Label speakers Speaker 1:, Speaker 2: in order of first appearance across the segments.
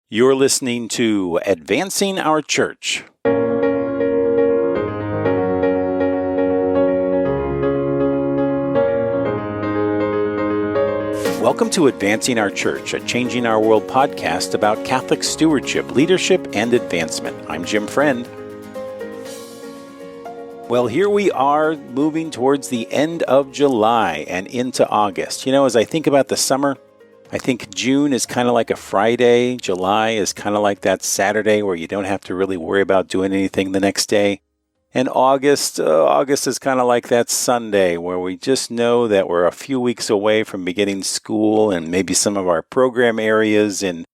Speaker 1: You're listening to Advancing Our Church. Welcome to Advancing Our Church, a Changing Our World podcast about Catholic stewardship, leadership, and advancement. I'm Jim Friend. Well, here we are moving towards the end of July and into August. You know, as I think about the summer, I think June is kind of like a Friday. July is kind of like that Saturday where you don't have to really worry about doing anything the next day. And August is kind of like that Sunday where we just know that we're a few weeks away from beginning school and maybe some of our program areas in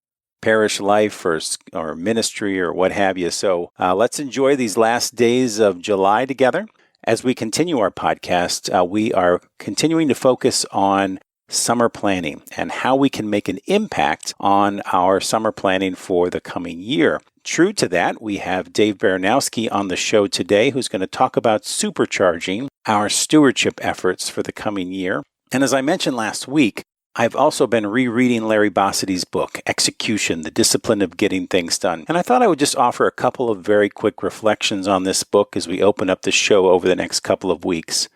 Speaker 1: parish life or ministry or what have you. So let's enjoy these last days of July together. As we continue our podcast, we are continuing to focus on summer planning and how we can make an impact on our summer planning for the coming year. True to that, we have Dave Baranowski on the show today who's going to talk about supercharging our stewardship efforts for the coming year. And as I mentioned last week, I've also been rereading Larry Bossidy's book, Execution, the Discipline of Getting Things Done. And I thought I would just offer a couple of very quick reflections on this book as we open up the show over the next couple of weeks.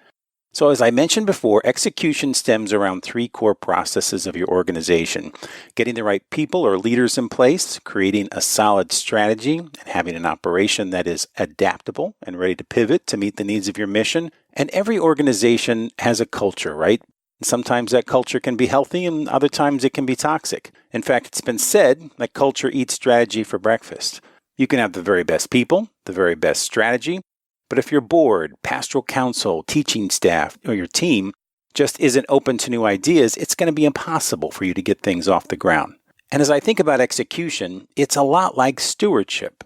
Speaker 1: So as I mentioned before, execution stems around three core processes of your organization: getting the right people or leaders in place, creating a solid strategy, and having an operation that is adaptable and ready to pivot to meet the needs of your mission. And every organization has a culture, right? Sometimes that culture can be healthy and other times it can be toxic. In fact, it's been said that culture eats strategy for breakfast. You can have the very best people, the very best strategy, but if your board, pastoral council, teaching staff, or your team just isn't open to new ideas, it's going to be impossible for you to get things off the ground. And as I think about execution, it's a lot like stewardship.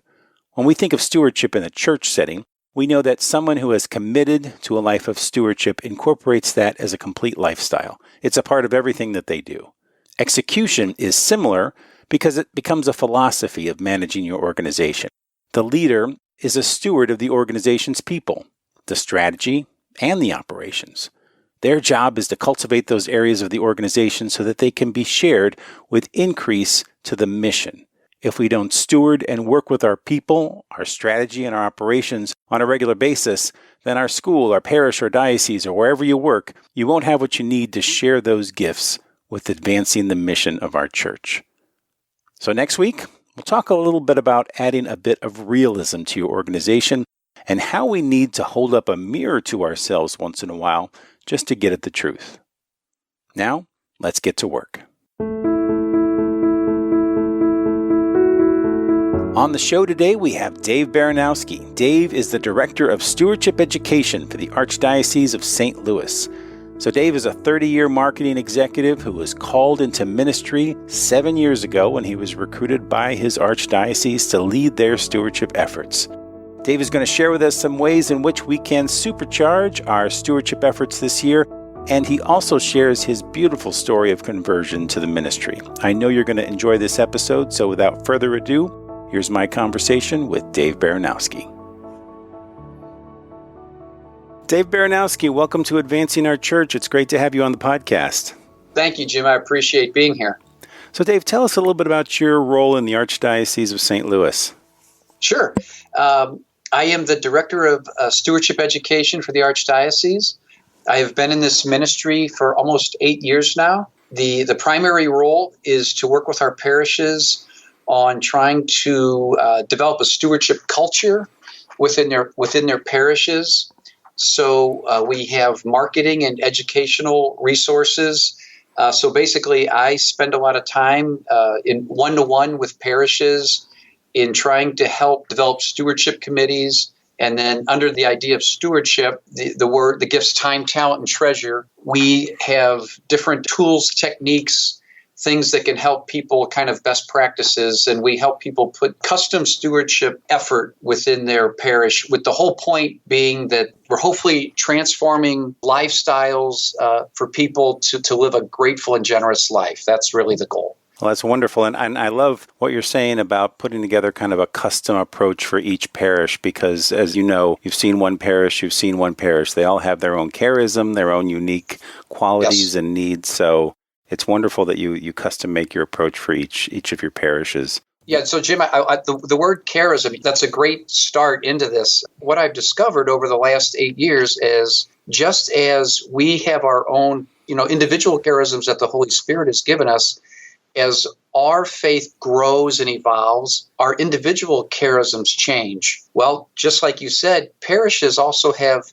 Speaker 1: When we think of stewardship in a church setting, we know that someone who is committed to a life of stewardship incorporates that as a complete lifestyle. It's a part of everything that they do. Execution is similar because it becomes a philosophy of managing your organization. The leader is a steward of the organization's people, the strategy, and the operations. Their job is to cultivate those areas of the organization so that they can be shared with increase to the mission. If we don't steward and work with our people, our strategy, and our operations on a regular basis, then our school, our parish, or diocese, or wherever you work, you won't have what you need to share those gifts with advancing the mission of our church. So next week, we'll talk a little bit about adding a bit of realism to your organization and how we need to hold up a mirror to ourselves once in a while just to get at the truth. Now, let's get to work. On the show today, we have Dave Baranowski. Dave is the Director of Stewardship Education for the Archdiocese of St. Louis. So Dave is a 30-year marketing executive who was called into ministry 7 years ago when he was recruited by his archdiocese to lead their stewardship efforts. Dave is going to share with us some ways in which we can supercharge our stewardship efforts this year, and he also shares his beautiful story of conversion to the ministry. I know you're going to enjoy this episode, so without further ado, here's my conversation with Dave Baranowski. Dave Baranowski, welcome to Advancing Our Church. It's great to have you on the podcast.
Speaker 2: Thank you, Jim. I appreciate being here.
Speaker 1: So, Dave, tell us a little bit about your role in the Archdiocese of St. Louis.
Speaker 2: Sure. I am the Director of Stewardship Education for the Archdiocese. I have been in this ministry for almost 8 years now. The primary role is to work with our parishes on trying to develop a stewardship culture within their parishes. So we have marketing and educational resources. So basically, I spend a lot of time in one-to-one with parishes in trying to help develop stewardship committees. And then under the idea of stewardship, the gifts time, talent, and treasure, we have different tools, techniques, things that can help people, kind of best practices, and we help people put custom stewardship effort within their parish, with the whole point being that we're hopefully transforming lifestyles for people to live a grateful and generous life. That's really the goal.
Speaker 1: Well, that's wonderful. And I love what you're saying about putting together kind of a custom approach for each parish, because as you know, you've seen one parish. They all have their own charism, their own unique qualities and needs. So it's wonderful that you custom make your approach for each of your parishes.
Speaker 2: Yeah, so Jim, the word charism, that's a great start into this. What I've discovered over the last 8 years is just as we have our own, individual charisms that the Holy Spirit has given us, as our faith grows and evolves, our individual charisms change. Well, just like you said, parishes also have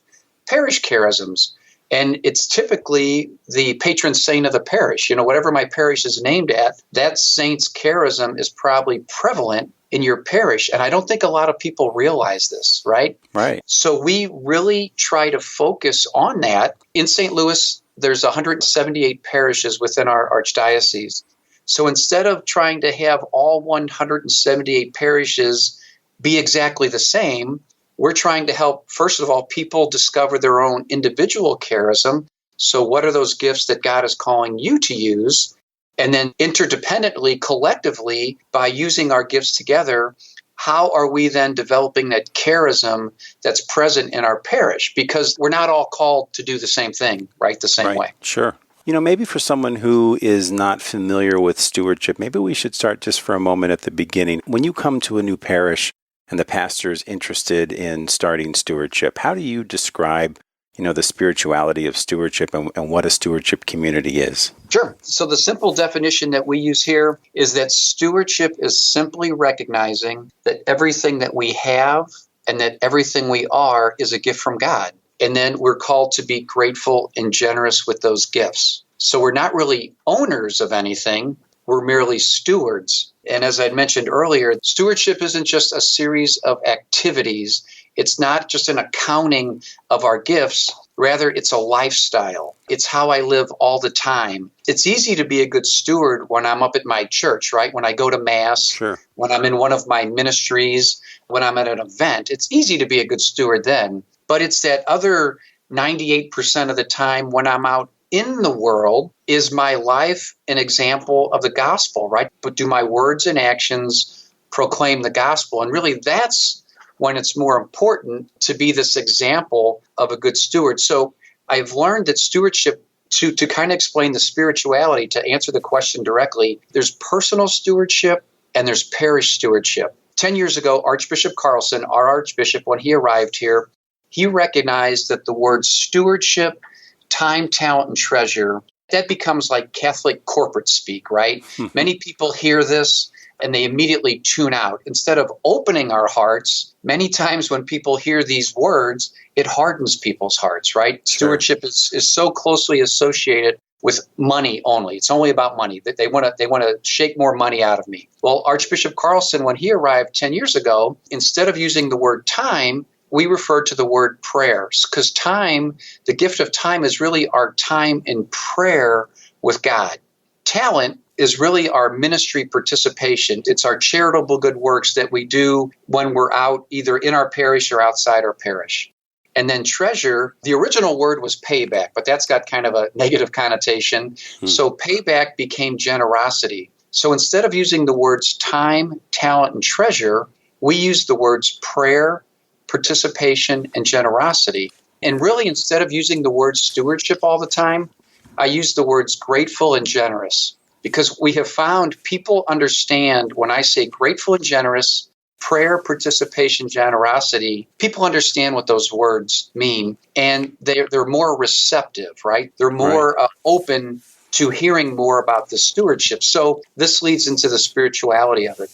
Speaker 2: parish charisms. And it's typically the patron saint of the parish. Whatever my parish is named at, that saint's charism is probably prevalent in your parish. And I don't think a lot of people realize this, right?
Speaker 1: Right.
Speaker 2: So we really try to focus on that. In St. Louis, there's 178 parishes within our archdiocese. So instead of trying to have all 178 parishes be exactly the same, we're trying to help, first of all, people discover their own individual charism. So what are those gifts that God is calling you to use? And then interdependently, collectively, by using our gifts together, how are we then developing that charism that's present in our parish? Because we're not all called to do the same thing, right? The same way.
Speaker 1: Sure. Maybe for someone who is not familiar with stewardship, maybe we should start just for a moment at the beginning. When you come to a new parish, and the pastor is interested in starting stewardship, how do you describe, the spirituality of stewardship and what a stewardship community is?
Speaker 2: Sure. So the simple definition that we use here is that stewardship is simply recognizing that everything that we have and that everything we are is a gift from God. And then we're called to be grateful and generous with those gifts. So we're not really owners of anything. We're merely stewards. And as I mentioned earlier, stewardship isn't just a series of activities. It's not just an accounting of our gifts. Rather, it's a lifestyle. It's how I live all the time. It's easy to be a good steward when I'm up at my church, right? When I go to Mass,
Speaker 1: Sure.
Speaker 2: When I'm in one of my ministries, when I'm at an event. It's easy to be a good steward then. But it's that other 98% of the time when I'm out in the world, is my life an example of the gospel, right? But do my words and actions proclaim the gospel? And really, that's when it's more important to be this example of a good steward. So I've learned that stewardship, to kind of explain the spirituality, to answer the question directly, there's personal stewardship and there's parish stewardship. 10 years ago, Archbishop Carlson, our Archbishop, when he arrived here, he recognized that the word stewardship, time, talent, and treasure, that becomes like Catholic corporate speak, right? Many people hear this and they immediately tune out. Instead of opening our hearts, many times when people hear these words, it hardens people's hearts, right?
Speaker 1: Sure.
Speaker 2: Stewardship is so closely associated with money only. It's only about money. They want to shake more money out of me. Well, Archbishop Carlson, when he arrived 10 years ago, instead of using the word time, we refer to the word prayer, because time, the gift of time, is really our time in prayer with God. Talent is really our ministry participation. It's our charitable good works that we do when we're out either in our parish or outside our parish. And then treasure, the original word was payback, but that's got kind of a negative connotation. So payback became generosity. So instead of using the words time, talent, and treasure, we use the words prayer, participation, and generosity. And really, instead of using the word stewardship all the time, I use the words grateful and generous, because we have found people understand when I say grateful and generous, prayer, participation, generosity, people understand what those words mean, and they're more receptive, right? They're more open to hearing more about the stewardship. So this leads into the spirituality of it.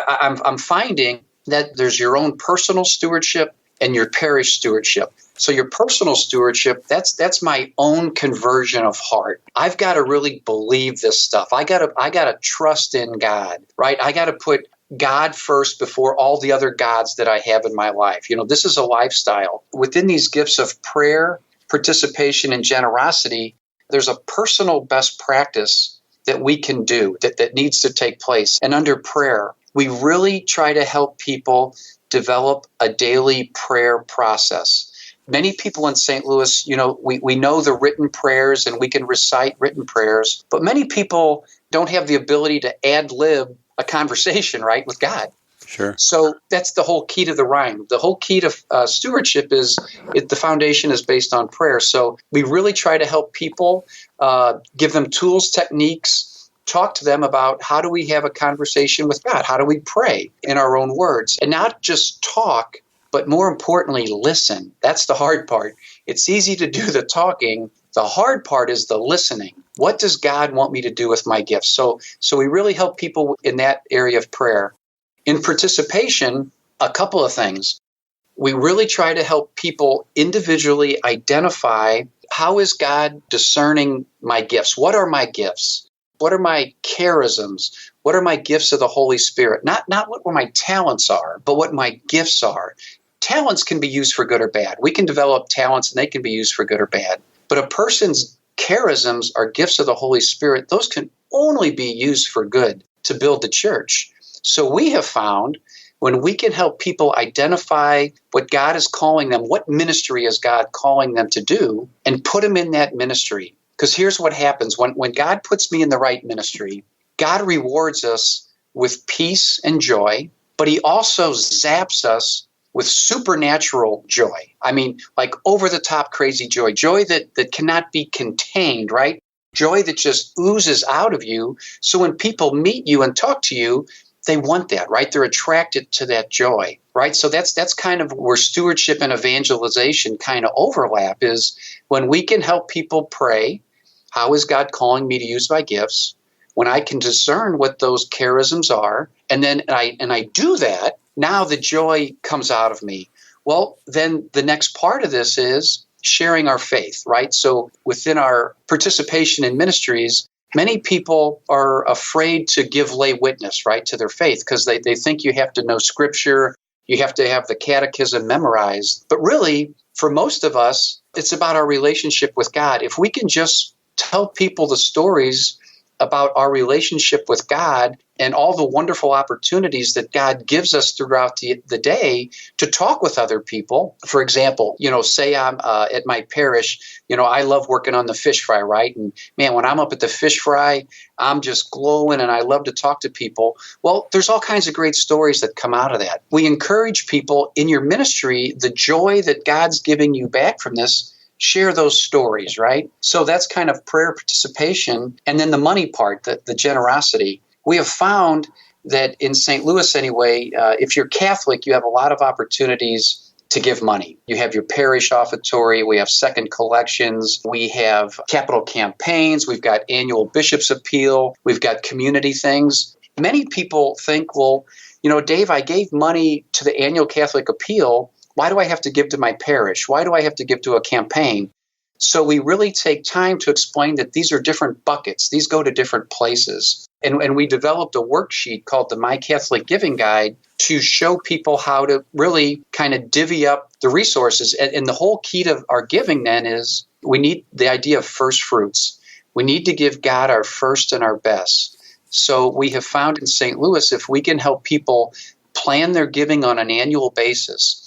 Speaker 2: I'm finding that there's your own personal stewardship and your parish stewardship. So your personal stewardship, that's my own conversion of heart. I've got to really believe this stuff. I got to trust in God, right? I got to put God first before all the other gods that I have in my life. This is a lifestyle. Within these gifts of prayer, participation, and generosity, there's a personal best practice that we can do that needs to take place. And under prayer, we really try to help people develop a daily prayer process. Many people in St. Louis, we know the written prayers and we can recite written prayers, but many people don't have the ability to ad-lib a conversation, right, with God.
Speaker 1: Sure.
Speaker 2: So that's the whole key to the rhyme. The whole key to stewardship is the foundation is based on prayer. So we really try to help people, give them tools, techniques, talk to them about how do we have a conversation with God? How do we pray in our own words? And not just talk, but more importantly, listen. That's the hard part. It's easy to do the talking. The hard part is the listening. What does God want me to do with my gifts? So we really help people in that area of prayer. In participation, a couple of things. We really try to help people individually identify, how is God discerning my gifts? What are my gifts? What are my charisms? What are my gifts of the Holy Spirit? Not what my talents are, but what my gifts are. Talents can be used for good or bad. We can develop talents and they can be used for good or bad. But a person's charisms are gifts of the Holy Spirit. Those can only be used for good to build the church. So we have found when we can help people identify what God is calling them, what ministry is God calling them to do, and put them in that ministry. Because here's what happens. When God puts me in the right ministry, God rewards us with peace and joy, but he also zaps us with supernatural joy. I mean, like over-the-top crazy joy, joy that cannot be contained, right? Joy that just oozes out of you. So when people meet you and talk to you, they want that, right? They're attracted to that joy, right? So that's kind of where stewardship and evangelization kind of overlap, is when we can help people pray, how is God calling me to use my gifts? When I can discern what those charisms are, and then I do that, now the joy comes out of me. Well, then the next part of this is sharing our faith, right? So within our participation in ministries, many people are afraid to give lay witness, right, to their faith, because they think you have to know Scripture, you have to have the catechism memorized. But really, for most of us, it's about our relationship with God. If we can just tell people the stories about our relationship with God and all the wonderful opportunities that God gives us throughout the day to talk with other people. For example, say I'm at my parish, I love working on the fish fry, right? And man, when I'm up at the fish fry, I'm just glowing and I love to talk to people. Well, there's all kinds of great stories that come out of that. We encourage people in your ministry, the joy that God's giving you back from this, share those stories, right? So that's kind of prayer participation. And then the money part, the generosity. We have found that in St. Louis anyway, if you're Catholic, you have a lot of opportunities to give money. You have your parish offertory, we have second collections, we have capital campaigns, we've got annual bishop's appeal, we've got community things. Many people think, well, Dave, I gave money to the annual Catholic appeal. Why do I have to give to my parish? Why do I have to give to a campaign? So we really take time to explain that these are different buckets. These go to different places. And we developed a worksheet called the My Catholic Giving Guide to show people how to really kind of divvy up the resources. And the whole key to our giving then is we need the idea of first fruits. We need to give God our first and our best. So we have found in St. Louis, if we can help people plan their giving on an annual basis,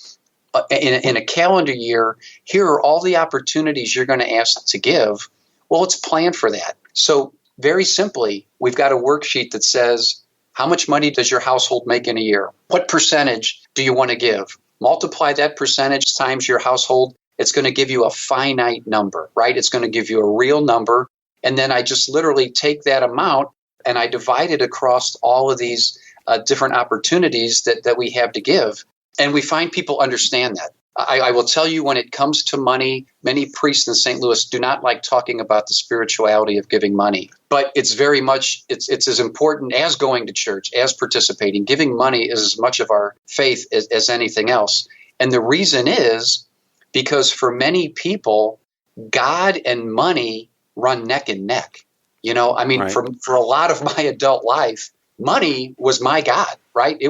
Speaker 2: in a calendar year, here are all the opportunities you're going to ask to give. Well, let's plan for that. So very simply, we've got a worksheet that says, how much money does your household make in a year? What percentage do you want to give? Multiply that percentage times your household. It's going to give you a finite number, right? It's going to give you a real number. And then I just literally take that amount and I divide it across all of these different opportunities that we have to give. And we find people understand that. I will tell you, when it comes to money, many priests in St. Louis do not like talking about the spirituality of giving money. But it's very much, it's as important as going to church, as participating. Giving money is as much of our faith as anything else. And the reason is because for many people, God and money run neck and neck. Right. For a lot of my adult life, money was my God, right?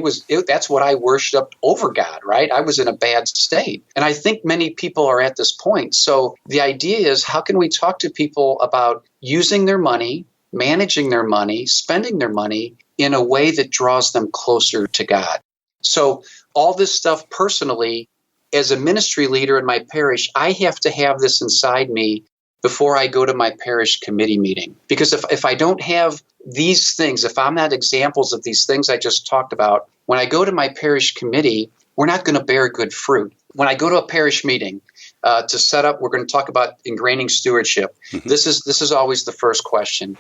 Speaker 2: That's what I worshiped over God, right? I was in a bad state. And I think many people are at this point. So the idea is, how can we talk to people about using their money, managing their money, spending their money in a way that draws them closer to God? So all this stuff personally, as a ministry leader in my parish, I have to have this inside me before I go to my parish committee meeting. Because if I don't have these things, if I'm not examples of these things I just talked about, when I go to my parish committee, we're not going to bear good fruit. When I go to a parish meeting, to set up, we're going to talk about ingraining stewardship.
Speaker 1: Mm-hmm.
Speaker 2: This is always the first question.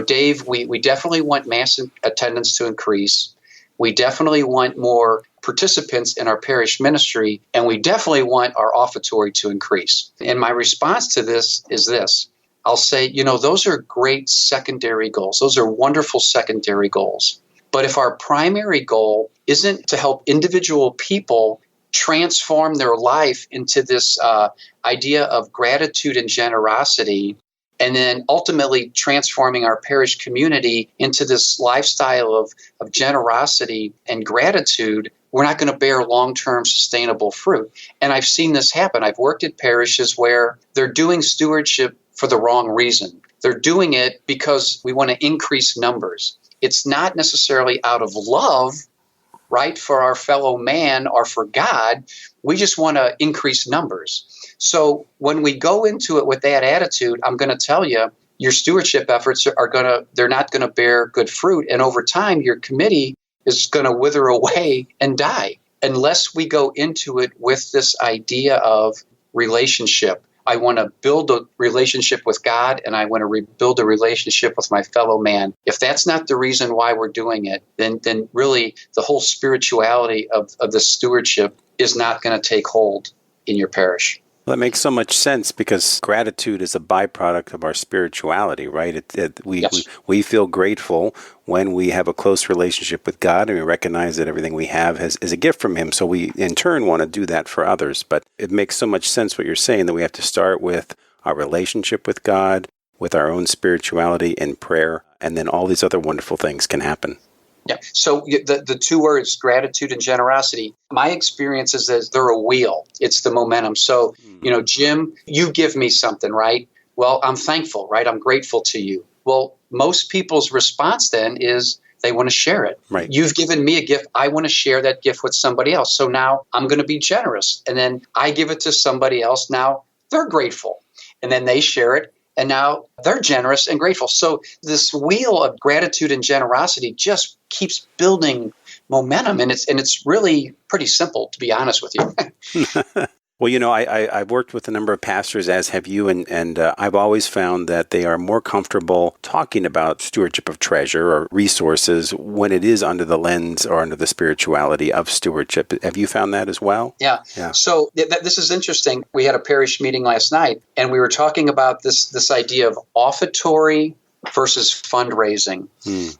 Speaker 2: Dave, we definitely want mass attendance to increase. We definitely want more participants in our parish ministry, and we definitely want our offertory to increase. And my response to this is this. I'll say, those are great secondary goals. Those are wonderful secondary goals. But if our primary goal isn't to help individual people transform their life into this idea of gratitude and generosity, and then ultimately transforming our parish community into this lifestyle of generosity and gratitude, we're not going to bear long-term sustainable fruit. And I've seen this happen. I've worked at parishes where they're doing stewardship for the wrong reason. They're doing it because we want to increase numbers. It's not necessarily out of love, right, for our fellow man or for God. We just want to increase numbers. So when we go into it with that attitude, I'm going to tell you, your stewardship efforts they're not going to bear good fruit. And over time, your committee is going to wither away and die unless we go into it with this idea of relationship. I want to build a relationship with God, and I want to rebuild a relationship with my fellow man. If that's not the reason why we're doing it, then really the whole spirituality of the stewardship is not going to take hold in your parish.
Speaker 1: Well, that makes so much sense because gratitude is a byproduct of our spirituality, right? We feel grateful when we have a close relationship with God and we recognize that everything we have is a gift from Him. So we, in turn, want to do that for others. But it makes so much sense what you're saying, that we have to start with our relationship with God, with our own spirituality and prayer, and then all these other wonderful things can happen.
Speaker 2: Yeah. So the two words, gratitude and generosity, my experience is that they're a wheel. It's the momentum. So, Jim, you give me something, right? Well, I'm thankful, right? I'm grateful to you. Well, most people's response then is they want to share it.
Speaker 1: Right.
Speaker 2: You've given me a gift. I want to share that gift with somebody else. So now I'm going to be generous. And then I give it to somebody else. Now they're grateful. And then they share it. And now they're generous and grateful. So this wheel of gratitude and generosity just keeps building momentum. And it's really pretty simple, to be honest with you.
Speaker 1: Well, I've worked with a number of pastors, as have you, and I've always found that they are more comfortable talking about stewardship of treasure or resources when it is under the lens or under the spirituality of stewardship. Have you found that as well?
Speaker 2: Yeah. So this is interesting. We had a parish meeting last night, and we were talking about this idea of offertory versus fundraising.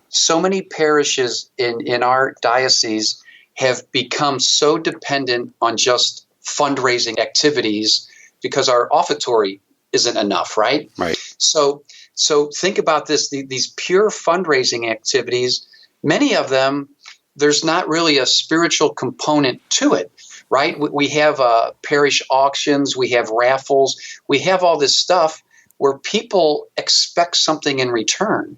Speaker 2: So many parishes in our diocese have become so dependent on just fundraising activities because our offertory isn't enough, right?
Speaker 1: Right.
Speaker 2: So think about this, these pure fundraising activities, many of them, there's not really a spiritual component to it, right? We have parish auctions, we have raffles, we have all this stuff where people expect something in return.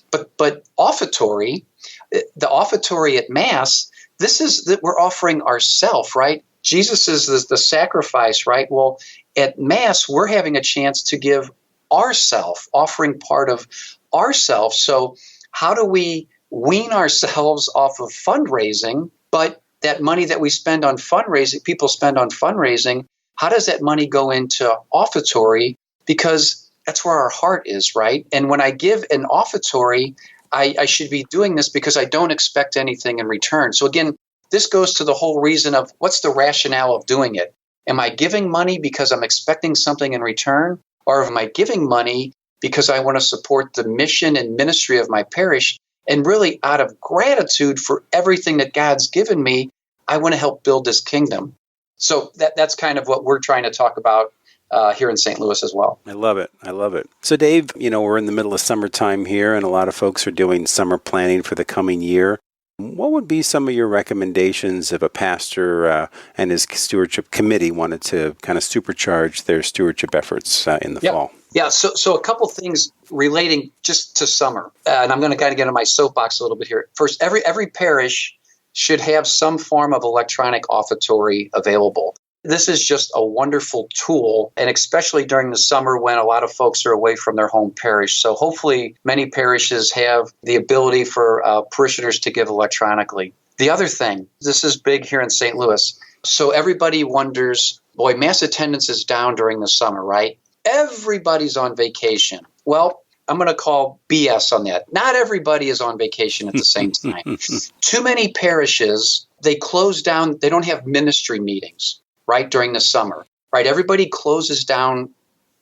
Speaker 2: But offertory, the offertory at Mass, this is that we're offering ourself, right? Jesus is the sacrifice, right? Well, at Mass, we're having a chance to give ourself, offering part of ourself. So how do we wean ourselves off of fundraising, but that money that we spend on fundraising, people spend on fundraising, how does that money go into offertory? Because that's where our heart is, right? And when I give an offertory, I should be doing this because I don't expect anything in return. So again, this goes to the whole reason of what's the rationale of doing it? Am I giving money because I'm expecting something in return? Or am I giving money because I want to support the mission and ministry of my parish? And really out of gratitude for everything that God's given me, I want to help build this kingdom. So that's kind of what we're trying to talk about here in St. Louis as well.
Speaker 1: I love it. So Dave, we're in the middle of summertime here, and a lot of folks are doing summer planning for the coming year. What would be some of your recommendations if a pastor and his stewardship committee wanted to kind of supercharge their stewardship efforts in the fall?
Speaker 2: Yeah, so a couple things relating just to summer. And I'm going to kind of get into my soapbox a little bit here. First, every parish should have some form of electronic offertory available. This is just a wonderful tool, and especially during the summer when a lot of folks are away from their home parish. So hopefully many parishes have the ability for parishioners to give electronically. The other thing, this is big here in St. Louis. So everybody wonders, boy, mass attendance is down during the summer, right? Everybody's on vacation. Well, I'm going to call BS on that. Not everybody is on vacation at the same time. Too many parishes, they close down. They don't have ministry meetings, right, during the summer, right? Everybody closes down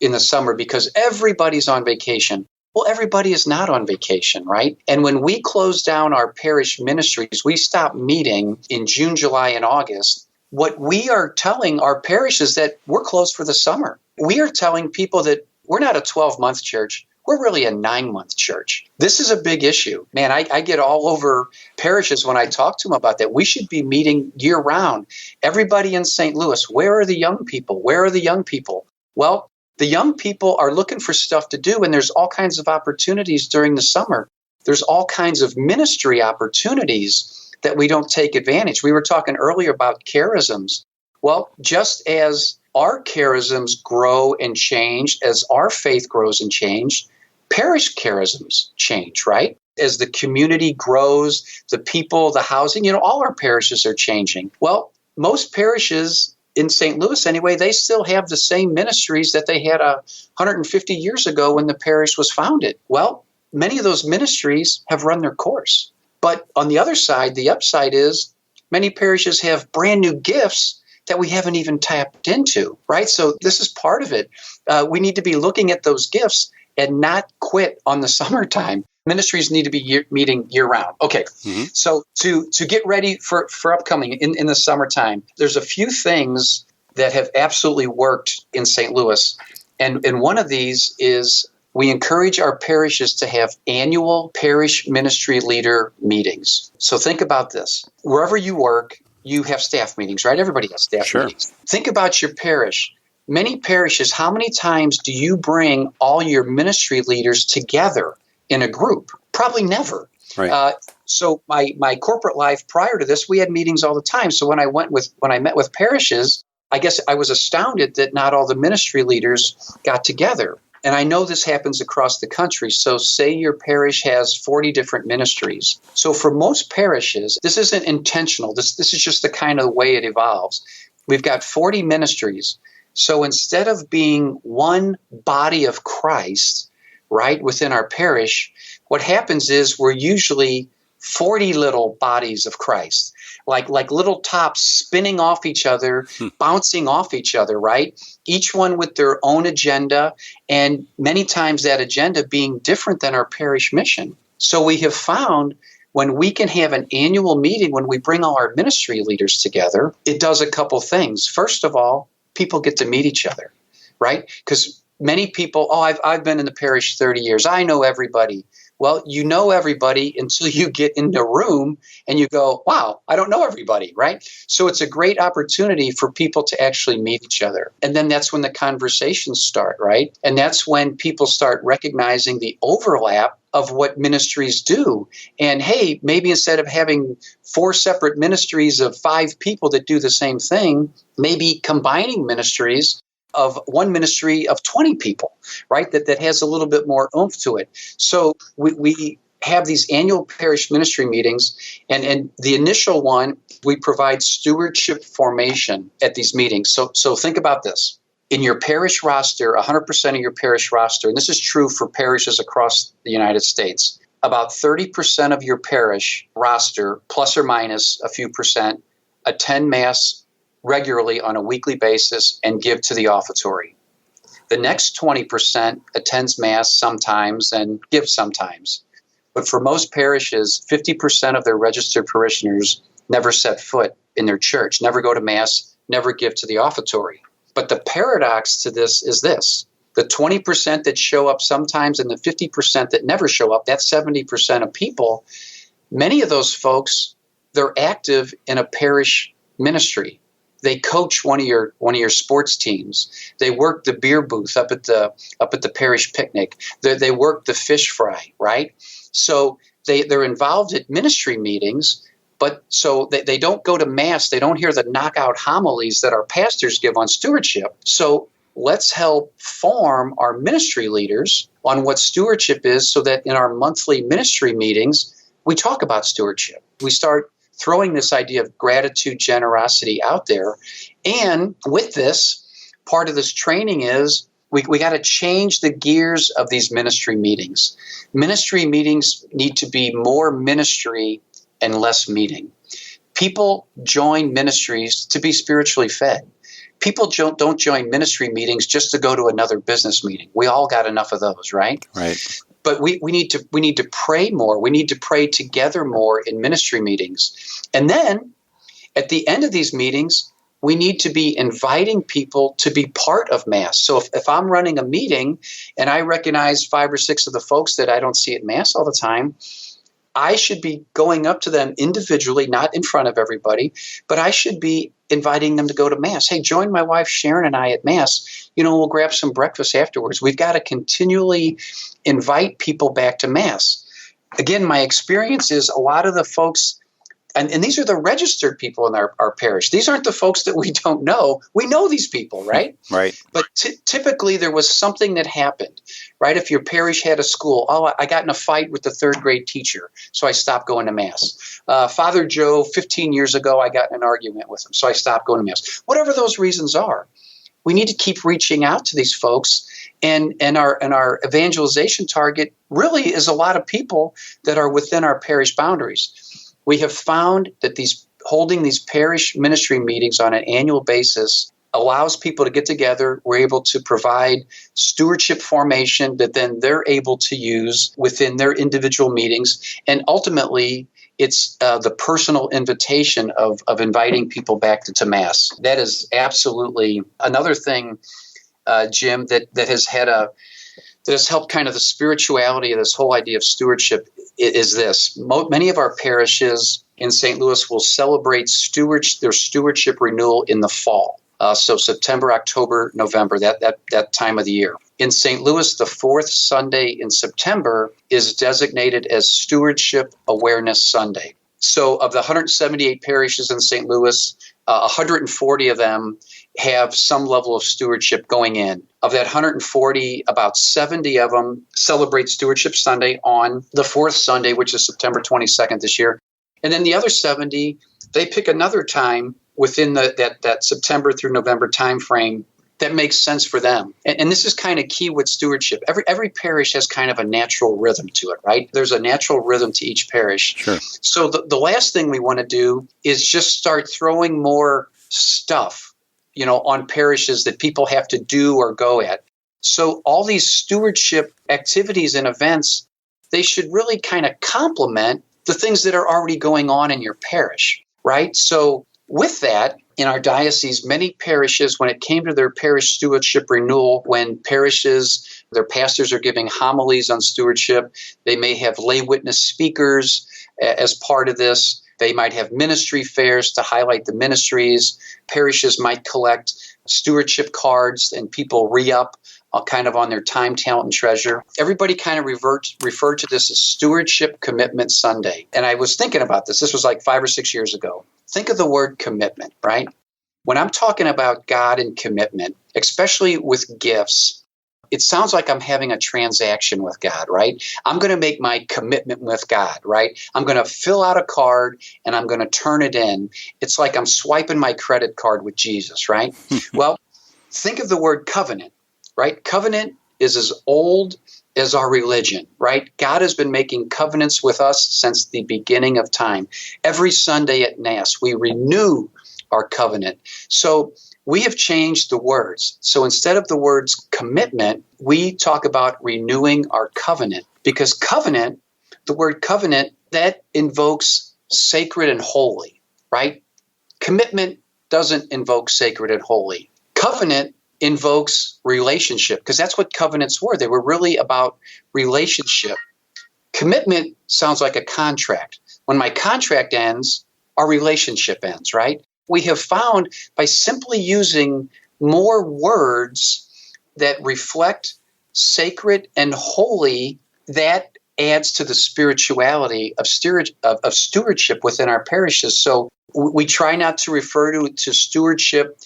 Speaker 2: in the summer because everybody's on vacation. Well, everybody is not on vacation, right? And when we close down our parish ministries, we stop meeting in June, July, and August. What we are telling our parish is that we're closed for the summer. We are telling people that we're not a 12-month church. We're really a 9-month church. This is a big issue. Man, I get all over parishes when I talk to them about that. We should be meeting year-round. Everybody in St. Louis, where are the young people? Where are the young people? Well, the young people are looking for stuff to do, and there's all kinds of opportunities during the summer. There's all kinds of ministry opportunities that we don't take advantage. We were talking earlier about charisms. Well, just as our charisms grow and change, as our faith grows and change, parish charisms change, right? As the community grows, the people, the housing, all our parishes are changing. Well, most parishes in St. Louis anyway, they still have the same ministries that they had 150 years ago when the parish was founded. Well, many of those ministries have run their course. But on the other side, the upside is many parishes have brand new gifts that we haven't even tapped into, right? So this is part of it. We need to be looking at those gifts and not quit on the summertime. Ministries need to be meeting year-round. Okay, So to get ready for upcoming in the summertime, there's a few things that have absolutely worked in St. Louis. And one of these is we encourage our parishes to have annual parish ministry leader meetings. So think about this. Wherever you work, you have staff meetings, right? Everybody has staff meetings. Think about your parish. Many parishes, how many times do you bring all your ministry leaders together in a group? Probably never.
Speaker 1: Right.
Speaker 2: So my corporate life prior to this, we had meetings all the time. So when I met with parishes, I guess I was astounded that not all the ministry leaders got together. And I know this happens across the country. So say your parish has 40 different ministries. So for most parishes, this isn't intentional. This is just the kind of way it evolves. We've got 40 ministries. So instead of being one body of Christ, right, within our parish, what happens is we're usually 40 little bodies of Christ, like little tops spinning off each other, bouncing off each other, right? Each one with their own agenda, and many times that agenda being different than our parish mission. So we have found when we can have an annual meeting, when we bring all our ministry leaders together, it does a couple things. First of all, people get to meet each other, right? Because many people, I've been in the parish 30 years. I know everybody. Well, you know everybody until you get in the room and you go, wow, I don't know everybody, right? So it's a great opportunity for people to actually meet each other. And then that's when the conversations start, right? And that's when people start recognizing the overlap of what ministries do. And hey, maybe instead of having 4 separate ministries of 5 people that do the same thing, maybe combining ministries of one ministry of 20 people, right? That has a little bit more oomph to it. So we have these annual parish ministry meetings, and the initial one, we provide stewardship formation at these meetings. So think about this. In your parish roster, 100% of your parish roster, and this is true for parishes across the United States, about 30% of your parish roster, plus or minus a few percent, attend Mass regularly on a weekly basis and give to the offertory. The next 20% attends Mass sometimes and gives sometimes. But for most parishes, 50% of their registered parishioners never set foot in their church, never go to Mass, never give to the offertory. But the paradox to this is this. The 20% that show up sometimes and the 50% that never show up, that's 70% of people. Many of those folks, they're active in a parish ministry. They coach one of your sports teams. They work the beer booth up at the parish picnic. They work the fish fry, right? So they're involved at ministry meetings, but so they don't go to Mass. They don't hear the knockout homilies that our pastors give on stewardship. So let's help form our ministry leaders on what stewardship is, so that in our monthly ministry meetings we talk about stewardship. We start throwing this idea of gratitude, generosity out there. And with this, part of this training is we got to change the gears of these ministry meetings. Ministry meetings need to be more ministry and less meeting. People join ministries to be spiritually fed. People don't join ministry meetings just to go to another business meeting. We all got enough of those, right?
Speaker 1: Right.
Speaker 2: But we need to pray more. We need to pray together more in ministry meetings. And then at the end of these meetings, we need to be inviting people to be part of Mass. So if I'm running a meeting and I recognize 5 or 6 of the folks that I don't see at Mass all the time, I should be going up to them individually, not in front of everybody, but I should be inviting them to go to Mass. Hey, join my wife Sharon and I at Mass. We'll grab some breakfast afterwards. We've got to continually invite people back to Mass. Again, my experience is a lot of the folks, and these are the registered people in our parish. These aren't the folks that we don't know. We know these people, right?
Speaker 1: Right.
Speaker 2: But typically there was something that happened, right? If your parish had a school, I got in a fight with the 3rd grade teacher, so I stopped going to Mass. Father Joe, 15 years ago, I got in an argument with him, so I stopped going to Mass. Whatever those reasons are, we need to keep reaching out to these folks. And our evangelization target really is a lot of people that are within our parish boundaries. We have found that holding these parish ministry meetings on an annual basis allows people to get together. We're able to provide stewardship formation that then they're able to use within their individual meetings. And ultimately, it's the personal invitation of inviting people back to Mass. That is absolutely another thing, Jim, that has helped kind of the spirituality of this whole idea of stewardship is this. Many of our parishes in St. Louis will celebrate their stewardship renewal in the fall. So September, October, November, that time of the year. In St. Louis, the 4th Sunday in September is designated as Stewardship Awareness Sunday. So of the 178 parishes in St. Louis, 140 of them have some level of stewardship going in. Of that 140, about 70 of them celebrate Stewardship Sunday on the 4th Sunday, which is September 22nd this year. And then the other 70, they pick another time within that September through November timeframe that makes sense for them. And this is kind of key with stewardship. Every parish has kind of a natural rhythm to it, right? There's a natural rhythm to each parish.
Speaker 1: Sure.
Speaker 2: So the last thing we want to do is just start throwing more stuff, on parishes that people have to do or go at. So all these stewardship activities and events, they should really kind of complement the things that are already going on in your parish, right? So with that, in our diocese, many parishes, when it came to their parish stewardship renewal, when parishes, their pastors are giving homilies on stewardship, they may have lay witness speakers as part of this. They might have ministry fairs to highlight the ministries. Parishes might collect stewardship cards and people re-up kind of on their time, talent, and treasure. Everybody kind of referred to this as Stewardship Commitment Sunday. And I was thinking about this. This was like 5 or 6 years ago. Think of the word commitment, right? When I'm talking about God and commitment, especially with gifts, it sounds like I'm having a transaction with God, right? I'm going to make my commitment with God, right? I'm going to fill out a card and I'm going to turn it in. It's like I'm swiping my credit card with Jesus, right? Well, think of the word covenant, right? Covenant is as old as our religion, right? God has been making covenants with us since the beginning of time. Every Sunday at Mass, we renew our covenant. So we have changed the words. So instead of the words commitment, we talk about renewing our covenant. Because covenant, the word covenant, that invokes sacred and holy, right? Commitment doesn't invoke sacred and holy. Covenant invokes relationship, because that's what covenants were. They were really about relationship. Commitment sounds like a contract. When my contract ends, our relationship ends, right? We have found by simply using more words that reflect sacred and holy, that adds to the spirituality of stewardship within our parishes. So we try not to refer to stewardship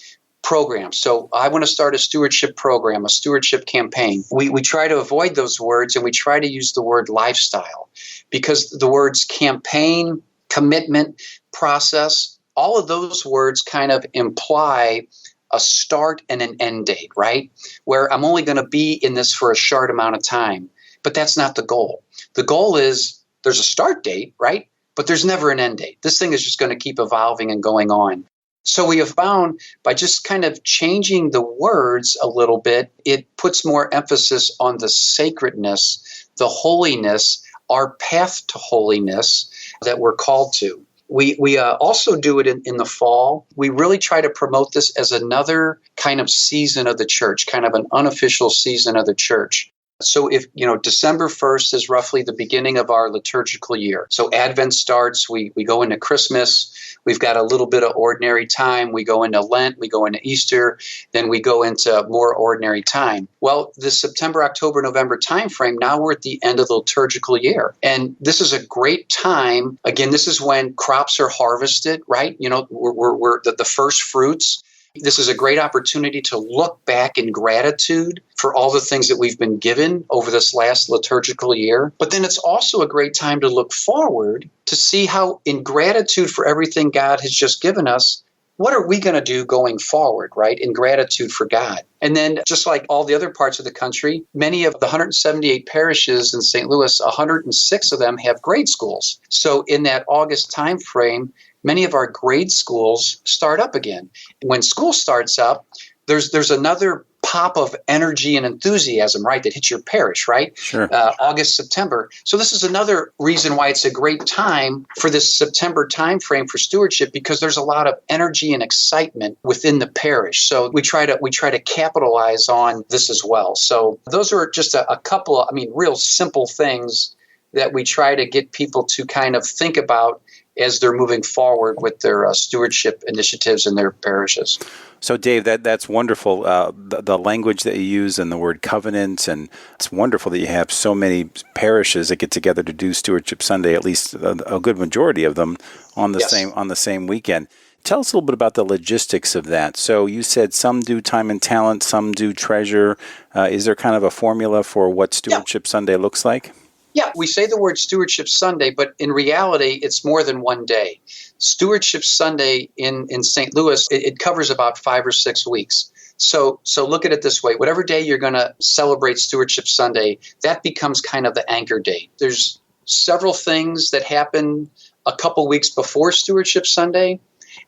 Speaker 2: programs. So I want to start a stewardship program, a stewardship campaign. We try to avoid those words and we try to use the word lifestyle, because the words campaign commitment, process. All of those words kind of imply a start and an end date, right? Where I'm only going to be in this for a short amount of time. But that's not the goal. The goal is there's a start date, right? But there's never an end date. This thing is just going to keep evolving and going on. So we have found by just kind of changing the words a little bit, it puts more emphasis on the sacredness, the holiness, our path to holiness that we're called to. We also do it in the fall. We really try to promote this as another kind of season of the church, kind of an unofficial season of the church. So if, December 1st is roughly the beginning of our liturgical year. So Advent starts, we go into Christmas, we've got a little bit of ordinary time, we go into Lent, we go into Easter, then we go into more ordinary time. Well, this September, October, November timeframe, now we're at the end of the liturgical year. And this is a great time. Again, this is when crops are harvested, right? We're the first fruits. This is a great opportunity to look back in gratitude for all the things that we've been given over this last liturgical year. But then it's also a great time to look forward to see how, in gratitude for everything God has just given us, what are we going to do going forward, right? In gratitude for God. And then just like all the other parts of the country, many of the 178 parishes in St. Louis, 106 of them have grade schools. So in that August time frame, many of our grade schools start up again. When school starts up, there's another pop of energy and enthusiasm, right, that hits your parish, right?
Speaker 1: Sure.
Speaker 2: August, September. So this is another reason why it's a great time for this September time frame for stewardship, because there's a lot of energy and excitement within the parish. So we try to capitalize on this as well. So those are just a couple of, real simple things that we try to get people to kind of think about as they're moving forward with their stewardship initiatives in their parishes.
Speaker 1: So, Dave, that's wonderful, the language that you use and the word covenant, and it's wonderful that you have so many parishes that get together to do Stewardship Sunday, at least a good majority of them on the same weekend. Tell us a little bit about the logistics of that. So you said some do time and talent, some do treasure. Is there kind of a formula for what Stewardship Sunday looks like?
Speaker 2: Yeah, we say the word Stewardship Sunday, but in reality, it's more than one day. Stewardship Sunday in St. Louis, it covers about 5 or 6 weeks. So look at it this way. Whatever day you're going to celebrate Stewardship Sunday, that becomes kind of the anchor date. There's several things that happen a couple weeks before Stewardship Sunday,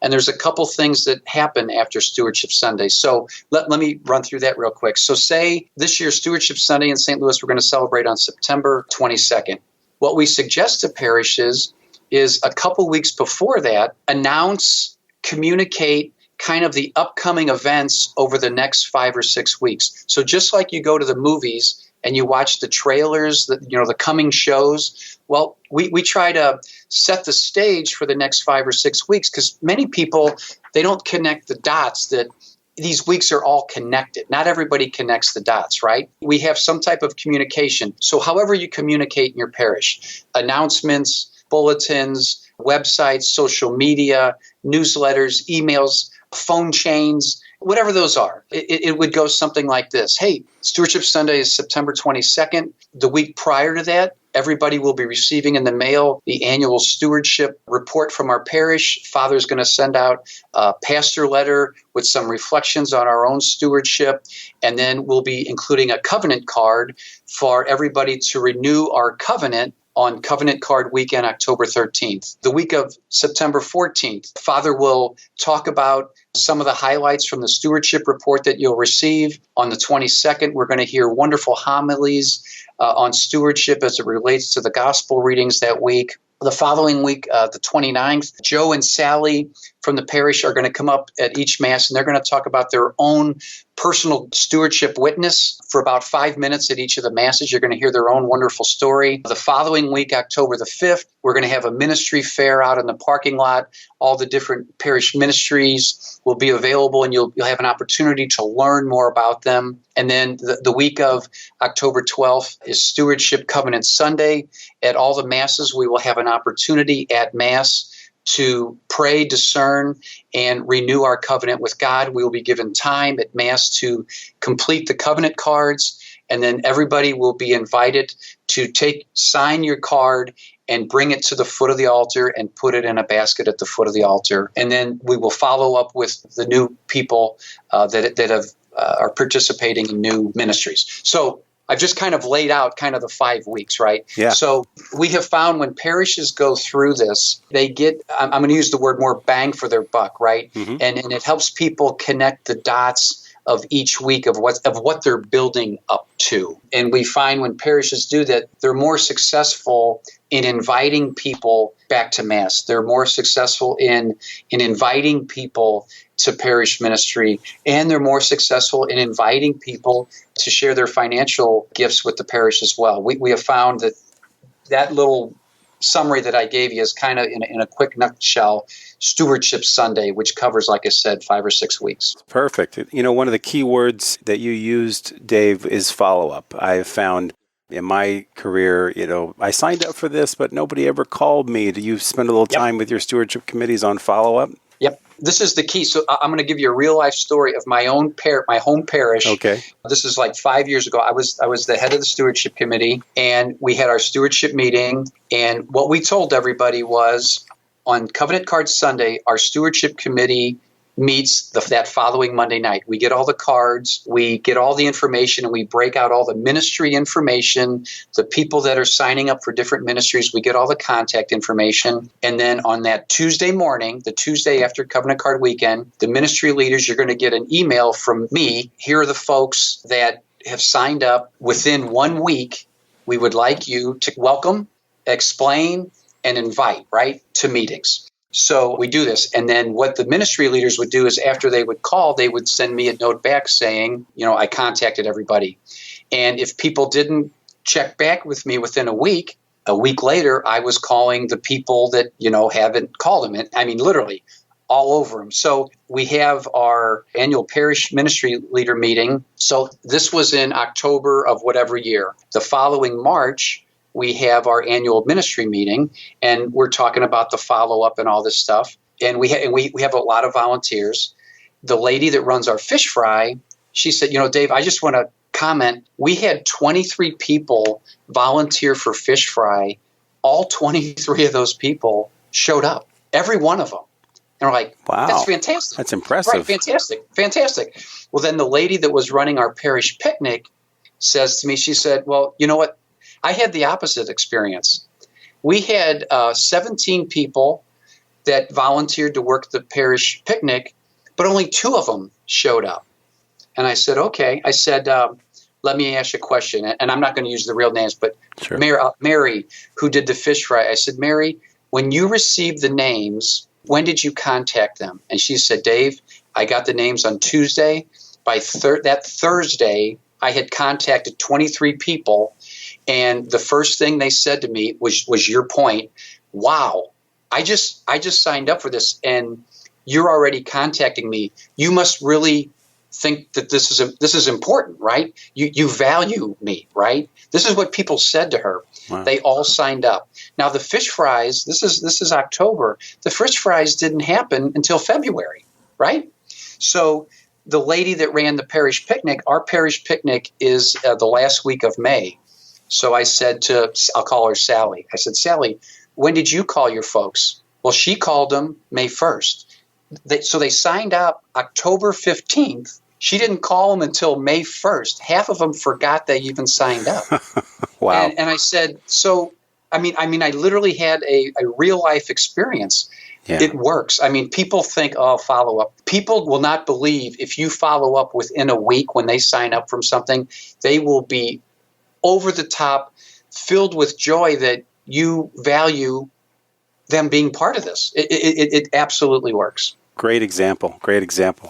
Speaker 2: and there's a couple things that happen after Stewardship Sunday. So let me run through that real quick. So say this year, Stewardship Sunday in St. Louis, we're going to celebrate on September 22nd. What we suggest to parishes is a couple weeks before that, announce, communicate kind of the upcoming events over the next 5 or 6 weeks. So just like you go to the movies and you watch the trailers, the coming shows, well, we try to set the stage for the next 5 or 6 weeks, because many people, they don't connect the dots that these weeks are all connected. Not everybody connects the dots, right? We have some type of communication. So however you communicate in your parish, announcements, bulletins, websites, social media, newsletters, emails, phone chains, whatever those are, it would go something like this. Hey, Stewardship Sunday is September 22nd. The week prior to that, everybody will be receiving in the mail the annual stewardship report from our parish. Father's going to send out a pastor letter with some reflections on our own stewardship. And then we'll be including a covenant card for everybody to renew our covenant on Covenant Card Weekend, October 13th. The week of September 14th, Father will talk about some of the highlights from the stewardship report that you'll receive. On the 22nd, we're going to hear wonderful homilies on stewardship as it relates to the gospel readings that week. The following week, the 29th, Joe and Sally from the parish are going to come up at each Mass, and they're going to talk about their own personal stewardship witness for about 5 minutes at each of the Masses. You're going to hear their own wonderful story. The following week, October the 5th, we're going to have a ministry fair out in the parking lot. All the different parish ministries will be available, and you'll have an opportunity to learn more about them. And then the week of October 12th is Stewardship Covenant Sunday. At all the Masses, we will have an opportunity at Mass to pray, discern, and renew our covenant with God. We will be given time at Mass to complete the covenant cards, and then everybody will be invited to sign your card and bring it to the foot of the altar and put it in a basket at the foot of the altar. And then we will follow up with the new people that are participating in new ministries. So I've just kind of laid out kind of the 5 weeks, right?
Speaker 1: Yeah.
Speaker 2: So we have found when parishes go through this, they get, I'm going to use the word more bang for their buck, right?
Speaker 1: Mm-hmm.
Speaker 2: And it helps people connect the dots of each week of what they're building up to. And we find when parishes do that, they're more successful in inviting people back to Mass. They're more successful in inviting people to parish ministry, and they're more successful in inviting people to share their financial gifts with the parish as well. We have found that little summary that I gave you is kind of in a quick nutshell, Stewardship Sunday, which covers, like I said, 5 or 6 weeks.
Speaker 1: Perfect. One of the key words that you used, Dave, is follow-up. I have found in my career, I signed up for this, but nobody ever called me. Do you spend a little time with your stewardship committees on follow-up?
Speaker 2: Yep. This is the key. So I'm going to give you a real life story of my own my home parish.
Speaker 1: Okay.
Speaker 2: This is like 5 years ago. I was the head of the stewardship committee, and we had our stewardship meeting. And what we told everybody was on Covenant Card Sunday, our stewardship committee meets that following Monday night. We get all the cards, we get all the information, and we break out all the ministry information, the people that are signing up for different ministries, we get all the contact information. And then on that Tuesday morning, the Tuesday after Covenant Card Weekend, the ministry leaders, you're going to get an email from me. Here are the folks that have signed up within 1 week. We would like you to welcome, explain, and invite, right, to meetings. So we do this. And then what the ministry leaders would do is after they would call, they would send me a note back saying, I contacted everybody. And if people didn't check back with me within a week later, I was calling the people that, haven't called them. And I mean, literally all over them. So we have our annual parish ministry leader meeting. So this was in October of whatever year. The following March, we have our annual ministry meeting, and we're talking about the follow-up and all this stuff. And we have a lot of volunteers. The lady that runs our fish fry, she said, Dave, I just want to comment. We had 23 people volunteer for fish fry. All 23 of those people showed up, every one of them. And we're like, wow, that's fantastic.
Speaker 1: That's impressive.
Speaker 2: Right, fantastic. Well, then the lady that was running our parish picnic says to me, she said, well, you know what? I had the opposite experience. We had 17 people that volunteered to work the parish picnic, but only 2 of them showed up. And I said, okay. I said, let me ask you a question. And I'm not going to use the real names, but sure. Mary, who did the fish fry, I said, Mary, when you received the names, when did you contact them? And she said, Dave, I got the names on Tuesday. By that Thursday, I had contacted 23 people. And the first thing they said to me was your point. Wow, I just signed up for this, and you're already contacting me. You must really think that this is important, right? You value me, right? This is what people said to her. Wow. They all signed up. Now the fish fries. This is October. The fish fries didn't happen until February, right? So the lady that ran the parish picnic, our parish picnic is the last week of May. So I said I'll call her Sally. I said, Sally, when did you call your folks? Well, she called them May 1st. So they signed up October 15th. She didn't call them until May 1st. Half of them forgot they even signed up.
Speaker 1: Wow.
Speaker 2: And I said, so, I mean, I literally had a real life experience. Yeah. It works. I mean, people think, follow up. People will not believe if you follow up within a week when they sign up from something, they will be over the top, filled with joy that you value them being part of this. It absolutely works.
Speaker 1: Great example.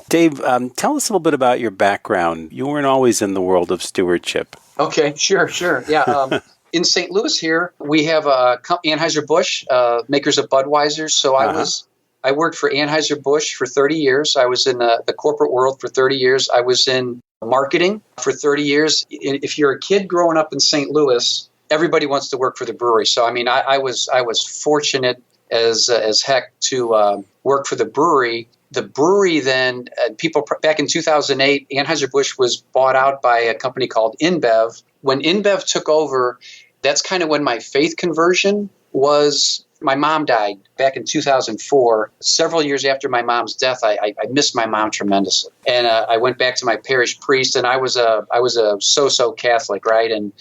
Speaker 1: Dave, tell us a little bit about your background. You weren't always in the world of stewardship.
Speaker 2: Okay, sure. Yeah. In St. Louis here, we have Anheuser-Busch, makers of Budweiser. So I worked for Anheuser-Busch for 30 years. I was in the corporate world for 30 years. I was in marketing for 30 years. If you're a kid growing up in St. Louis, everybody wants to work for the brewery. So, I mean, I was fortunate as heck to work for the brewery. The brewery then, back in 2008, Anheuser-Busch was bought out by a company called InBev. When InBev took over, that's kind of when my faith conversion was my mom died back in 2004. Several years after my mom's death, I missed my mom tremendously. And I went back to my parish priest, and I was a so-so Catholic, right? And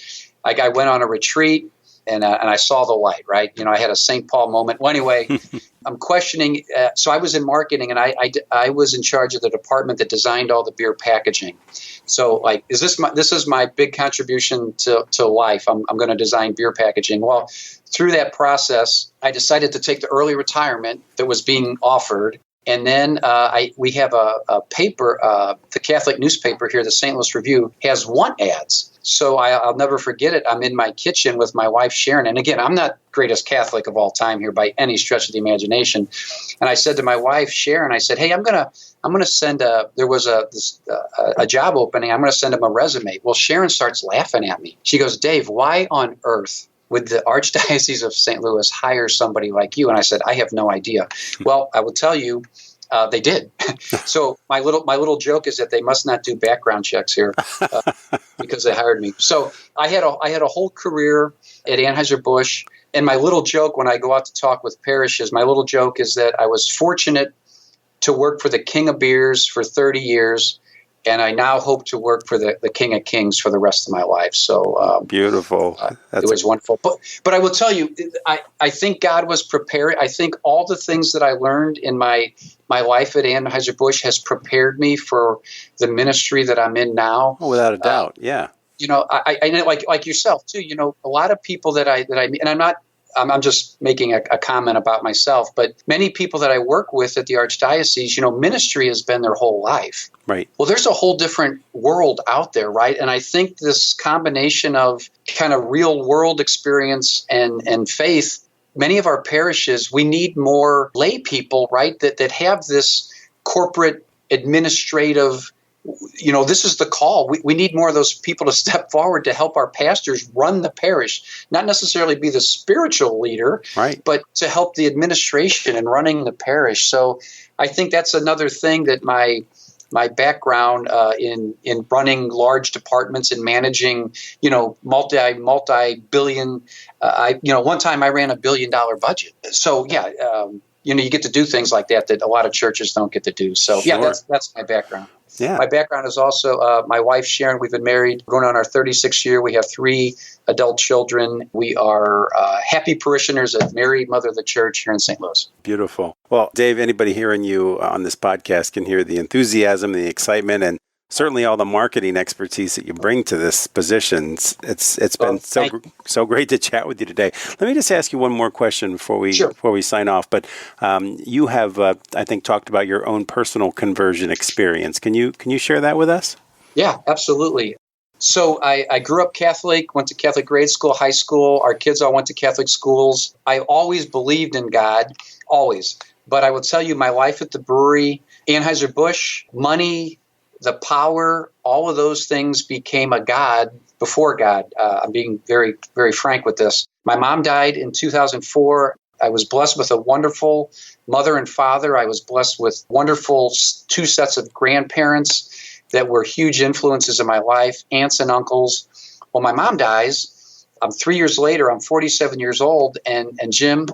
Speaker 2: I went on a retreat, and I saw the light, right? I had a St. Paul moment. Well, anyway, I'm questioning. So I was in marketing, and I was in charge of the department that designed all the beer packaging. So, this is my big contribution to life. I'm going to design beer packaging. Well, through that process, I decided to take the early retirement that was being offered. And then we have a paper, the Catholic newspaper here, the St. Louis Review, has want ads. So I'll never forget it. I'm in my kitchen with my wife, Sharon. And again, I'm not greatest Catholic of all time here by any stretch of the imagination. And I said to my wife, Sharon, I said, hey, I'm gonna send there was a job opening. I'm going to send him a resume. Well, Sharon starts laughing at me. She goes, Dave, why on earth would the Archdiocese of St. Louis hire somebody like you? And I said, I have no idea. Well, I will tell you, they did. So my little joke is that they must not do background checks here because they hired me. So I had a whole career at Anheuser-Busch. And my little joke when I go out to talk with parishes, my little joke is that I was fortunate to work for the King of Beers for 30 years. And I now hope to work for the King of Kings for the rest of my life. So
Speaker 1: beautiful.
Speaker 2: It was wonderful. But I will tell you, I think God was prepared. I think all the things that I learned in my life at Anheuser-Busch has prepared me for the ministry that I'm in now.
Speaker 1: Oh, without a doubt, yeah.
Speaker 2: I like yourself too. A lot of people that I meet, and I'm just making a comment about myself, but many people that I work with at the Archdiocese, ministry has been their whole life.
Speaker 1: Right.
Speaker 2: Well, there's a whole different world out there, right? And I think this combination of kind of real world experience and faith, many of our parishes, we need more lay people, right, that have this corporate administrative, this is the call. We need more of those people to step forward to help our pastors run the parish, not necessarily be the spiritual leader,
Speaker 1: right,
Speaker 2: but to help the administration and running the parish. So I think that's another thing that my background in running large departments and managing, multi-billion. One time I ran $1 billion budget. So yeah, you get to do things like that a lot of churches don't get to do. So
Speaker 1: sure.
Speaker 2: Yeah, that's my background.
Speaker 1: Yeah.
Speaker 2: My background is also my wife, Sharon. We've been married, going on our 36th year. We have 3 adult children. We are happy parishioners of Mary, Mother of the Church here in St. Louis.
Speaker 1: Beautiful. Well, Dave, anybody hearing you on this podcast can hear the enthusiasm, the excitement, and certainly all the marketing expertise that you bring to this position. It's been so great to chat with you today. Let me just ask you one more question before we sign off. But you have, I think, talked about your own personal conversion experience. Can you share that with us?
Speaker 2: Yeah, absolutely. So I grew up Catholic, went to Catholic grade school, high school. Our kids all went to Catholic schools. I always believed in God, always. But I will tell you, my life at the brewery, Anheuser-Busch, money, the power, all of those things became a god before God. I'm being very, very frank with this. My mom died in 2004. I was blessed with a wonderful mother and father. I was blessed with wonderful 2 sets of grandparents that were huge influences in my life, aunts and uncles. Well, my mom dies. 3 years later, I'm 47 years old. And Jim,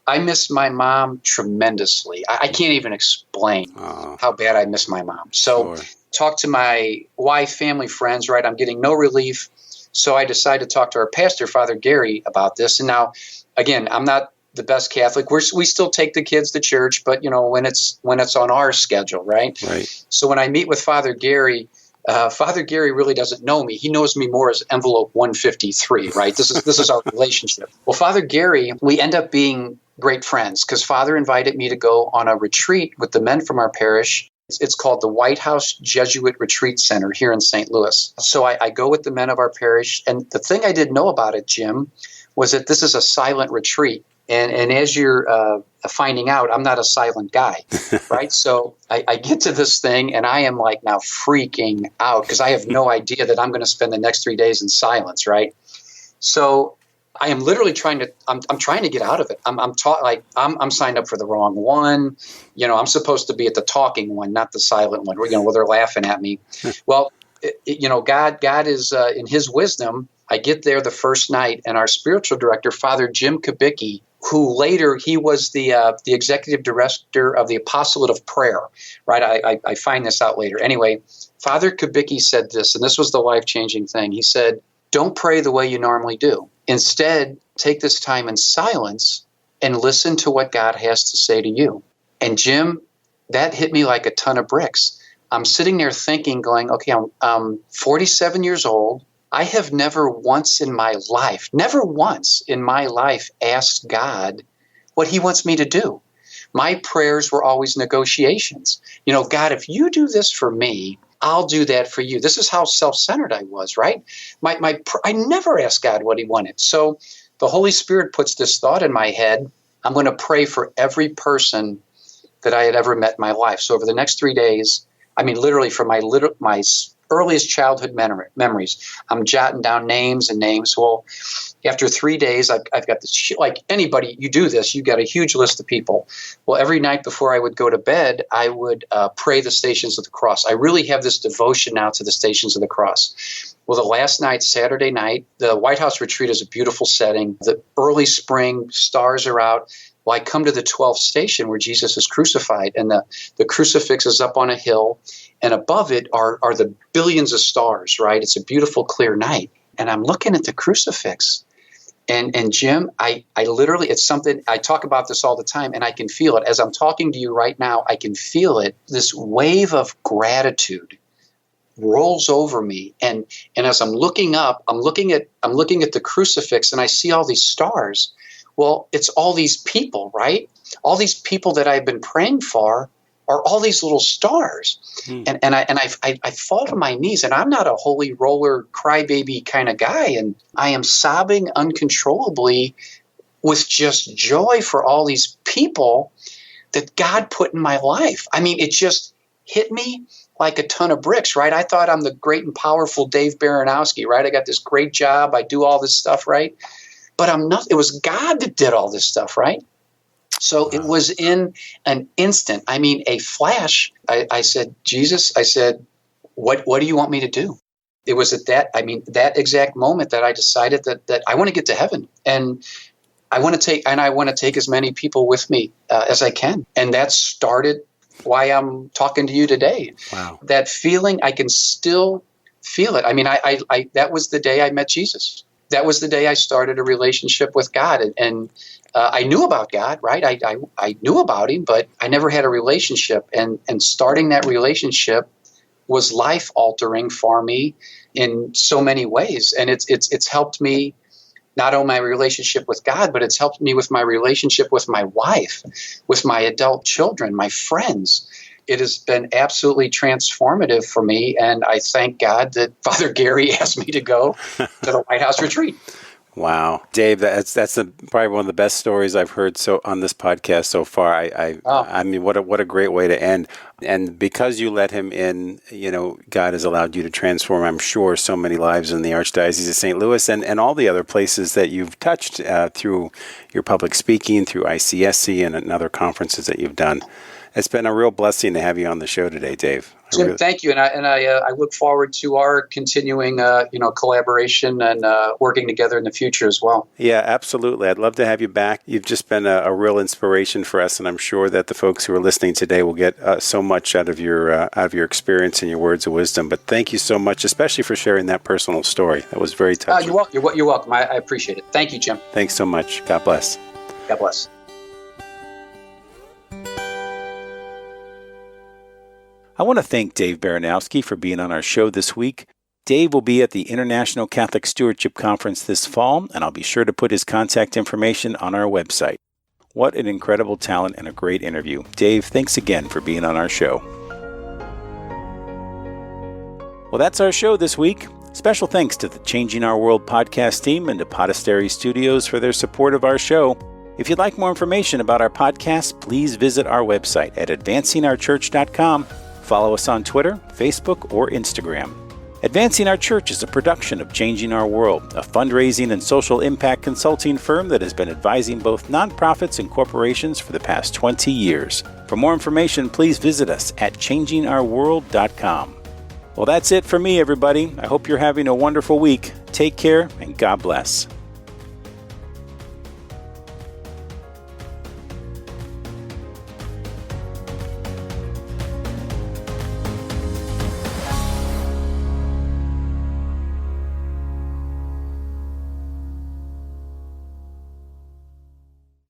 Speaker 2: I miss my mom tremendously. I can't even explain how bad I miss my mom. So talk to my wife, family, friends, right? I'm getting no relief. So I decided to talk to our pastor, Father Gary, about this. And now, again, I'm not the best Catholic. We still take the kids to church, but when it's on our schedule, right?
Speaker 1: Right.
Speaker 2: So when I meet with Father Gary really doesn't know me. He knows me more as envelope 153, right? This is our relationship. Well, Father Gary, we end up being great friends because Father invited me to go on a retreat with the men from our parish. It's called the White House Jesuit Retreat Center here in St. Louis. So I go with the men of our parish. And the thing I didn't know about it, Jim, was that this is a silent retreat. And as you're finding out, I'm not a silent guy, right? So I get to this thing and I am like now freaking out because I have no idea that I'm going to spend the next 3 days in silence, right? So I am literally trying to get out of it. I'm signed up for the wrong one. I'm supposed to be at the talking one, not the silent one, where they're laughing at me. Well, God is in his wisdom I get there the first night, and our spiritual director, Father Jim Kubicki, who later he was the executive director of the Apostolate of Prayer, right? I find this out later. Anyway, Father Kubicki said this, and this was the life-changing thing. He said, don't pray the way you normally do. Instead, take this time in silence and listen to what God has to say to you. And Jim, that hit me like a ton of bricks. I'm sitting there thinking, going, okay, I'm 47 years old. I have never once in my life asked God what he wants me to do. My prayers were always negotiations. God, if you do this for me, I'll do that for you. This is how self-centered I was, right? I never asked God what he wanted. So the Holy Spirit puts this thought in my head. I'm going to pray for every person that I had ever met in my life. So over the next 3 days, literally from my earliest childhood memories, I'm jotting down names. Well, after 3 days, I've got this, like anybody, you do this, you got a huge list of people. Well, every night before I would go to bed, I would pray the Stations of the Cross. I really have this devotion now to the Stations of the Cross. Well, the last night, Saturday night, the White House retreat is a beautiful setting. The early spring, stars are out. Well, I come to the 12th station where Jesus is crucified, and the crucifix is up on a hill, and above it are the billions of stars, right? It's a beautiful, clear night. And I'm looking at the crucifix. And Jim, I literally, it's something, I talk about this all the time, and I can feel it. As I'm talking to you right now, I can feel it. This wave of gratitude rolls over me. And as I'm looking up, I'm looking at the crucifix, and I see all these stars. Well, it's all these people, right? All these people that I've been praying for are all these little stars. And I fall to my knees, and I'm not a holy roller crybaby kind of guy. And I am sobbing uncontrollably with just joy for all these people that God put in my life. It just hit me like a ton of bricks, right? I thought I'm the great and powerful Dave Baranowski, right? I got this great job. I do all this stuff, right? But I'm not. It was God that did all this stuff, right? So it was in an instant. A flash. I said, Jesus, what do you want me to do? It was at that exact moment that I decided that I want to get to heaven, and I want to take as many people with me as I can. And that started why I'm talking to you today.
Speaker 1: Wow. That
Speaker 2: feeling, I can still feel it. I that was the day I met Jesus. That was the day I started a relationship with God, and I knew about God, right? I knew about him, but I never had a relationship, and starting that relationship was life altering for me in so many ways, and it's helped me not only my relationship with God, but it's helped me with my relationship with my wife, with my adult children, my friends. It has been absolutely transformative for me, and I thank God that Father Gary asked me to go to the White House retreat.
Speaker 1: Wow, Dave, that's probably one of the best stories I've heard on this podcast so far. What a great way to end. And because you let him in, God has allowed you to transform, I'm sure, so many lives in the Archdiocese of St. Louis and all the other places that you've touched through your public speaking, through ICSC and other conferences that you've done. It's been a real blessing to have you on the show today, Dave.
Speaker 2: Jim, thank you, and I look forward to our continuing, collaboration and working together in the future as well.
Speaker 1: Yeah, absolutely. I'd love to have you back. You've just been a real inspiration for us, and I'm sure that the folks who are listening today will get so much out of your experience and your words of wisdom. But thank you so much, especially for sharing that personal story. That was very touching.
Speaker 2: You're welcome. I appreciate it. Thank you, Jim.
Speaker 1: Thanks so much. God bless.
Speaker 2: God bless.
Speaker 1: I want to thank Dave Baranowski for being on our show this week. Dave will be at the International Catholic Stewardship Conference this fall, and I'll be sure to put his contact information on our website. What an incredible talent and a great interview. Dave, thanks again for being on our show. Well, that's our show this week. Special thanks to the Changing Our World podcast team and to Podastery Studios for their support of our show. If you'd like more information about our podcast, please visit our website at advancingourchurch.com. Follow us on Twitter, Facebook, or Instagram. Advancing Our Church is a production of Changing Our World, a fundraising and social impact consulting firm that has been advising both nonprofits and corporations for the past 20 years. For more information, please visit us at changingourworld.com. Well, that's it for me, everybody. I hope you're having a wonderful week. Take care and God bless.